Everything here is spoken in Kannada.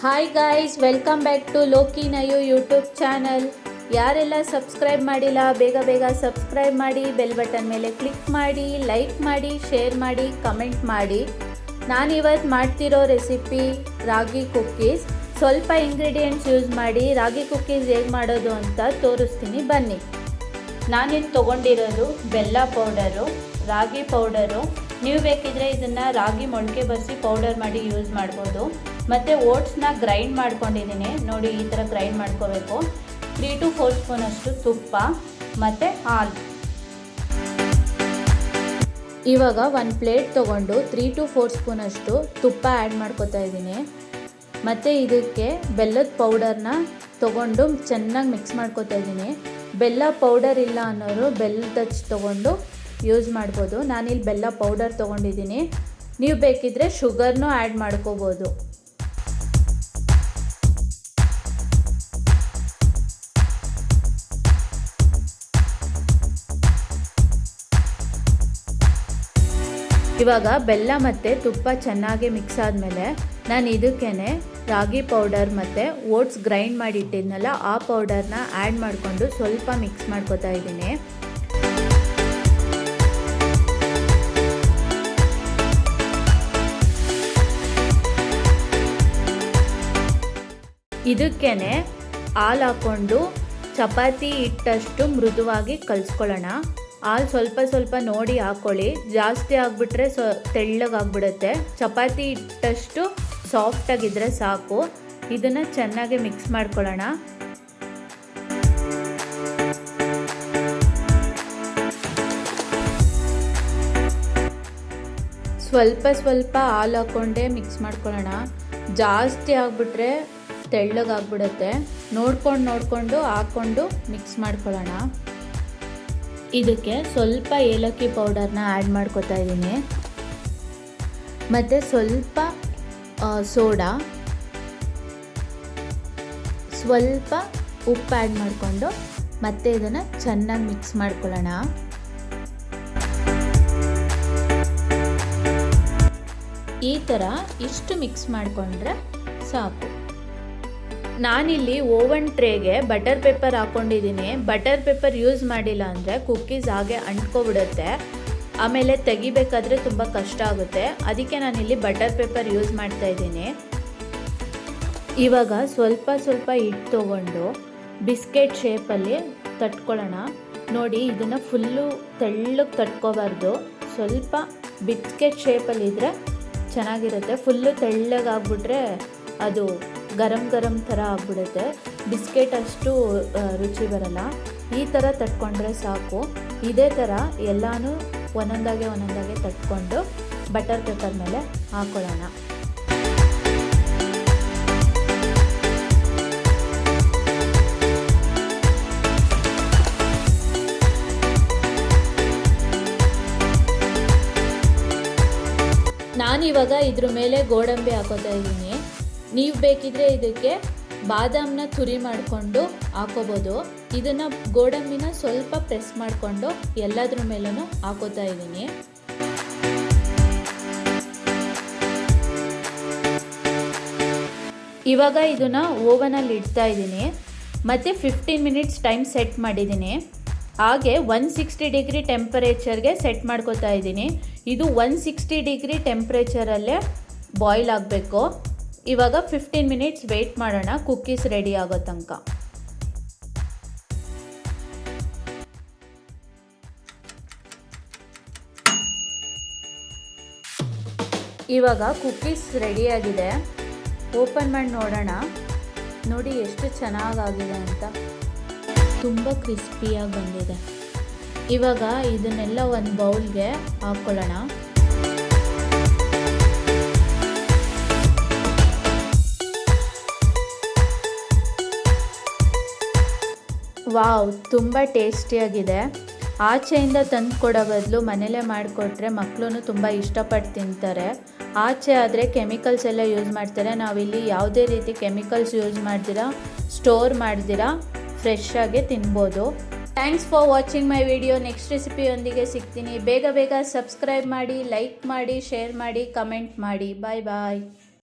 Hi guys, welcome back to ಲೋಕಿ ನಯು ಯೂಟ್ಯೂಬ್ ಚಾನಲ್. ಯಾರೆಲ್ಲ ಸಬ್ಸ್ಕ್ರೈಬ್ ಮಾಡಿಲ್ಲ ಬೇಗ ಸಬ್ಸ್ಕ್ರೈಬ್ ಮಾಡಿ, ಬೆಲ್ ಬಟನ್ ಮೇಲೆ ಕ್ಲಿಕ್ ಮಾಡಿ, ಲೈಕ್ ಮಾಡಿ, ಶೇರ್ ಮಾಡಿ, ಕಮೆಂಟ್ ಮಾಡಿ. ನಾನಿವತ್ತು ಮಾಡ್ತಿರೋ ರೆಸಿಪಿ ರಾಗಿ ಕುಕ್ಕೀಸ್. ಸ್ವಲ್ಪ ಇಂಗ್ರೀಡಿಯೆಂಟ್ಸ್ ಯೂಸ್ ಮಾಡಿ ರಾಗಿ ಕುಕ್ಕೀಸ್ ಹೇಗೆ ಮಾಡೋದು ಅಂತ ತೋರಿಸ್ತೀನಿ ಬನ್ನಿ. ನಾನಿಲ್ಲಿ ತೊಗೊಂಡಿರೋದು ಬೆಲ್ಲ ಪೌಡರು, ರಾಗಿ ಪೌಡರು. ನೀವು ಬೇಕಿದ್ರೆ ಇದನ್ನು ರಾಗಿ ಮೊಳಕೆ ಬರೆಸಿ ಪೌಡರ್ ಮಾಡಿ ಯೂಸ್ ಮಾಡ್ಬೋದು. ಮತ್ತು ಓಟ್ಸ್ನ ಗ್ರೈಂಡ್ ಮಾಡ್ಕೊಂಡಿದ್ದೀನಿ ನೋಡಿ, ಈ ಥರ ಗ್ರೈಂಡ್ ಮಾಡ್ಕೋಬೇಕು. 3 to 4 ಸ್ಪೂನಷ್ಟು ತುಪ್ಪ ಮತ್ತು ಹಾಲು. ಇವಾಗ ಒಂದು ಪ್ಲೇಟ್ ತೊಗೊಂಡು 3 to 4 ಸ್ಪೂನಷ್ಟು ತುಪ್ಪ ಆ್ಯಡ್ ಮಾಡ್ಕೋತಾ ಇದ್ದೀನಿ. ಮತ್ತು ಇದಕ್ಕೆ ಬೆಲ್ಲದ ಪೌಡರ್ನ ತೊಗೊಂಡು ಚೆನ್ನಾಗಿ ಮಿಕ್ಸ್ ಮಾಡ್ಕೋತಾ ಇದ್ದೀನಿ. ಬೆಲ್ಲ ಪೌಡರ್ ಇಲ್ಲ ಅನ್ನೋರು ಬೆಲ್ಲದ ಹಚ್ಚಿ ತೊಗೊಂಡು ಯೂಸ್ ಮಾಡ್ಬೋದು. ನಾನಿಲ್ಲಿ ಬೆಲ್ಲ ಪೌಡರ್ ತೊಗೊಂಡಿದ್ದೀನಿ. ನೀವು ಬೇಕಿದ್ರೆ ಶುಗರ್ನೂ ಆ್ಯಡ್ ಮಾಡ್ಕೋಬೋದು. ಇವಾಗ ಬೆಲ್ಲ ಮತ್ತು ತುಪ್ಪ ಚೆನ್ನಾಗಿ ಮಿಕ್ಸ್ ಆದಮೇಲೆ ನಾನು ಇದಕ್ಕೇ ರಾಗಿ ಪೌಡರ್ ಮತ್ತು ಓಟ್ಸ್ ಗ್ರೈಂಡ್ ಮಾಡಿ ಇಟ್ಟಿದ್ನಲ್ಲ ಆ ಪೌಡರ್ನ ಆ್ಯಡ್ ಮಾಡಿಕೊಂಡು ಸ್ವಲ್ಪ ಮಿಕ್ಸ್ ಮಾಡ್ಕೋತಾ ಇದ್ದೀನಿ. ಇದಕ್ಕೇ ಹಾಲು ಹಾಕ್ಕೊಂಡು ಚಪಾತಿ ಹಿಟ್ಟಷ್ಟು ಮೃದುವಾಗಿ ಕಲಿಸ್ಕೊಳ್ಳೋಣ. ಹಾಲು ಸ್ವಲ್ಪ ನೋಡಿ ಹಾಕ್ಕೊಳ್ಳಿ, ಜಾಸ್ತಿ ಆಗಿಬಿಟ್ರೆ ತೆಳ್ಳಗಾಗ್ಬಿಡುತ್ತೆ. ಚಪಾತಿ ಹಿಟ್ಟಷ್ಟು ಸಾಫ್ಟಾಗಿದ್ದರೆ ಸಾಕು. ಇದನ್ನು ಚೆನ್ನಾಗಿ ಮಿಕ್ಸ್ ಮಾಡ್ಕೊಳ್ಳೋಣ. ಸ್ವಲ್ಪ ಹಾಲು ಹಾಕ್ಕೊಂಡೇ ಮಿಕ್ಸ್ ಮಾಡ್ಕೊಳ್ಳೋಣ. ಜಾಸ್ತಿ ಆಗಿಬಿಟ್ರೆ ತೆಳ್ಳಗಾಗ್ಬಿಡುತ್ತೆ. ನೋಡ್ಕೊಂಡು ಹಾಕ್ಕೊಂಡು ಮಿಕ್ಸ್ ಮಾಡ್ಕೊಳ್ಳೋಣ. ಇದಕ್ಕೆ ಸ್ವಲ್ಪ ಏಲಕ್ಕಿ ಪೌಡರ್ನ ಆ್ಯಡ್ ಮಾಡ್ಕೋತಾ ಇದ್ದೀನಿ. ಮತ್ತು ಸ್ವಲ್ಪ ಸೋಡಾ, ಸ್ವಲ್ಪ ಉಪ್ಪು ಆ್ಯಡ್ ಮಾಡಿಕೊಂಡು ಮತ್ತೆ ಇದನ್ನು ಚೆನ್ನಾಗಿ ಮಿಕ್ಸ್ ಮಾಡ್ಕೊಳ್ಳೋಣ. ಈ ಥರ ಇಷ್ಟು ಮಿಕ್ಸ್ ಮಾಡಿಕೊಂಡ್ರೆ ಸಾಕು. ನಾನಿಲ್ಲಿ ಓವನ್ ಟ್ರೇಗೆ ಬಟರ್ ಪೇಪರ್ ಹಾಕ್ಕೊಂಡಿದ್ದೀನಿ. ಬಟರ್ ಪೇಪರ್ ಯೂಸ್ ಮಾಡಿಲ್ಲ ಅಂದರೆ ಕುಕ್ಕೀಸ್ ಹಾಗೆ ಅಂಟ್ಕೊಬಿಡುತ್ತೆ, ಆಮೇಲೆ ತೆಗಿಬೇಕಾದ್ರೆ ತುಂಬ ಕಷ್ಟ ಆಗುತ್ತೆ. ಅದಕ್ಕೆ ನಾನಿಲ್ಲಿ ಬಟರ್ ಪೇಪರ್ ಯೂಸ್ ಮಾಡ್ತಾ ಇದ್ದೀನಿ. ಇವಾಗ ಸ್ವಲ್ಪ ಹಿಟ್ಟು ತೊಗೊಂಡು ಬಿಸ್ಕೆಟ್ ಶೇಪಲ್ಲಿ ತಟ್ಕೊಳ್ಳೋಣ. ನೋಡಿ, ಇದನ್ನು ಫುಲ್ಲು ತೆಳ್ಳಗೆ ತಟ್ಕೋಬಾರ್ದು, ಸ್ವಲ್ಪ ಬಿಸ್ಕೆಟ್ ಶೇಪಲ್ಲಿದ್ದರೆ ಚೆನ್ನಾಗಿರುತ್ತೆ. ಫುಲ್ಲು ತೆಳ್ಳಗಾಗ್ಬಿಟ್ರೆ ಅದು ಗರಂ ಥರ ಆಗ್ಬಿಡುತ್ತೆ, ಬಿಸ್ಕೆಟ್ ಅಷ್ಟು ರುಚಿ ಬರಲ್ಲ. ಈ ಥರ ತಟ್ಕೊಂಡ್ರೆ ಸಾಕು. ಇದೇ ಥರ ಎಲ್ಲನೂ ಒಂದೊಂದಾಗೆ ತಟ್ಕೊಂಡು ಬಟರ್ ಪೇಪರ್ ಮೇಲೆ ಹಾಕ್ಕೊಳ್ಳೋಣ. ನಾನಿವಾಗ ಇದ್ರ ಮೇಲೆ ಗೋಡಂಬಿ ಹಾಕೋತಾ ಇದ್ದೀನಿ. ನೀವು ಬೇಕಿದ್ರೆ ಇದಕ್ಕೆ ಬಾದಾಮನ್ನ ತುರಿ ಮಾಡಿಕೊಂಡು ಹಾಕೋಬೋದು. ಇದನ್ನು ಗೋಡಂಬಿನ ಸ್ವಲ್ಪ ಪ್ರೆಸ್ ಮಾಡಿಕೊಂಡು ಎಲ್ಲದ್ರ ಮೇಲೂ ಹಾಕೋತಾ ಇದ್ದೀನಿ. ಇವಾಗ ಇದನ್ನು ಓವನಲ್ಲಿ ಇಡ್ತಾ ಇದ್ದೀನಿ. ಮತ್ತು 15 ಮಿನಿಟ್ಸ್ ಟೈಮ್ ಸೆಟ್ ಮಾಡಿದ್ದೀನಿ. ಹಾಗೆ 160 ಡಿಗ್ರಿ ಟೆಂಪರೇಚರ್ಗೆ ಸೆಟ್ ಮಾಡ್ಕೋತಾ ಇದ್ದೀನಿ. ಇದು 160 ಡಿಗ್ರಿ ಟೆಂಪ್ರೇಚರಲ್ಲೇ ಬಾಯ್ಲ್ ಆಗಬೇಕು. ಇವಾಗ 15 ಮಿನಿಟ್ಸ್ ವೆಯ್ಟ್ ಮಾಡೋಣ ಕುಕ್ಕೀಸ್ ರೆಡಿ ಆಗೋ ತನಕ. ಇವಾಗ ಕುಕ್ಕೀಸ್ ರೆಡಿಯಾಗಿದೆ. ಓಪನ್ ಮಾಡಿ ನೋಡೋಣ. ನೋಡಿ ಎಷ್ಟು ಚೆನ್ನಾಗಾಗಿದೆ ಅಂತ, ತುಂಬ ಕ್ರಿಸ್ಪಿಯಾಗಿ ಬಂದಿದೆ. ಇವಾಗ ಇದನ್ನೆಲ್ಲ ಒಂದು ಬೌಲ್ಗೆ ಹಾಕ್ಕೊಳ್ಳೋಣ. ವಾವ್, ತುಂಬ ಟೇಸ್ಟಿಯಾಗಿದೆ. ಆಚೆಯಿಂದ ತಂದು ಕೊಡೋ ಬದಲು ಮನೇಲೇ ಮಾಡಿಕೊಟ್ರೆ ಮಕ್ಕಳು ತುಂಬ ಇಷ್ಟಪಟ್ಟು ತಿಂತಾರೆ. ಆಚೆ ಆದರೆ ಕೆಮಿಕಲ್ಸ್ ಎಲ್ಲ ಯೂಸ್ ಮಾಡ್ತಾರೆ. ನಾವಿಲ್ಲಿ ಯಾವುದೇ ರೀತಿ ಕೆಮಿಕಲ್ಸ್ ಯೂಸ್ ಮಾಡ್ದಿರಾ, ಸ್ಟೋರ್ ಮಾಡ್ದಿರಾ ಫ್ರೆಶ್ ಆಗಿ ತಿನ್ಬೋದು. Thanks for watching my video. Next ರೆಸಿಪಿಯೊಂದಿಗೆ ಸಿಗ್ತೀನಿ. ಬೇಗ ಸಬ್ಸ್ಕ್ರೈಬ್ ಮಾಡಿ, ಲೈಕ್ ಮಾಡಿ, ಶೇರ್ ಮಾಡಿ, ಕಮೆಂಟ್ ಮಾಡಿ. ಬಾಯ್.